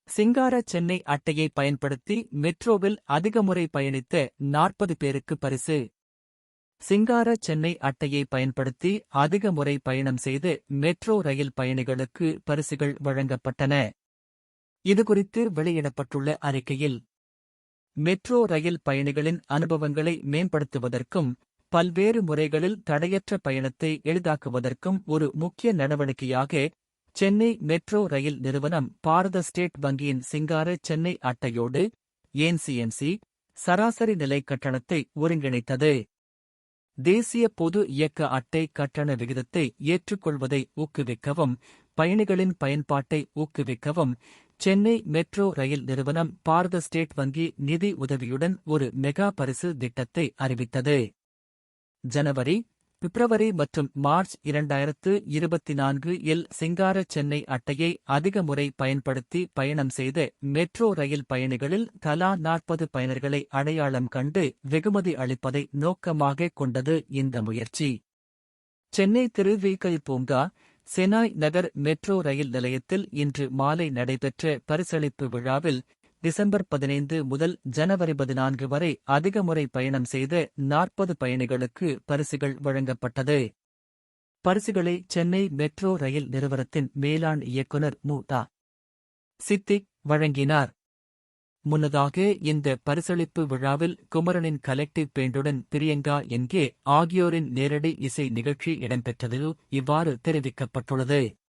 சிங்கார சென்னை அட்டையை பயன்படுத்தி மெட்ரோவில் அதிக முறை பயணித்த 40 பேருக்கு பரிசு. சிங்கார சென்னை அட்டையை பயன்படுத்தி அதிக முறை பயணம் செய்து மெட்ரோ ரயில் பயணிகளுக்கு பரிசுகள் வழங்கப்பட்டன. இதுகுறித்து வெளியிடப்பட்டுள்ள அறிக்கையில், மெட்ரோ ரயில் பயணிகளின் அனுபவங்களை மேம்படுத்துவதற்கும் பல்வேறு முறைகளில் தடையற்ற பயணத்தை எளிதாக்குவதற்கும் ஒரு முக்கிய நடவடிக்கையாக சென்னை மெட்ரோ ரயில் நிறுவனம் பாரத ஸ்டேட் வங்கியின் சிங்கார சென்னை அட்டையோடு ஏன்சிஎம்சி சராசரி நிலை கட்டணத்தை ஒருங்கிணைத்தது. தேசிய பொது இயக்க அட்டை கட்டண விகிதத்தை ஏற்றுக்கொள்வதை ஊக்குவிக்கவும் பயணிகளின் பயன்பாட்டை ஊக்குவிக்கவும் சென்னை மெட்ரோ ரயில் நிறுவனம் பாரத ஸ்டேட் வங்கி நிதி உதவியுடன் ஒரு மெகா பரிசு திட்டத்தை அறிவித்தது. ஜனவரி, பிப்ரவரி மற்றும் மார்ச் 2024 இல் சிங்கார சென்னை அட்டையை அதிக முறை பயன்படுத்தி பயணம் செய்த மெட்ரோ ரயில் பயணிகளில் தலா 40 பயனர்களை அடையாளம் கண்டு வெகுமதி அளிப்பதை நோக்கமாக கொண்டது இந்த முயற்சி. சென்னை திருவிக பூங்கா, செனாய் நகர் மெட்ரோ ரயில் நிலையத்தில் இன்று மாலை நடைபெற்ற பரிசளிப்பு விழாவில் டிசம்பர் 15 முதல் ஜனவரி 14 வரை அதிக முறை பயணம் செய்த 40 பயணிகளுக்கு பரிசுகள் வழங்கப்பட்டது. பரிசுகளை சென்னை மெட்ரோ ரயில் நிறுவனத்தின் மேலாண் இயக்குநர் மு.தா. சித்திக் வழங்கினார். முன்னதாக இந்த பரிசளிப்பு விழாவில் குமரனின் கலெக்டிவ் பேண்டுடன் பிரியங்கா என்கே ஆகியோரின் நேரடி இசை நிகழ்ச்சி இடம்பெற்றது. இவ்வாறு தெரிவிக்கப்பட்டுள்ளது.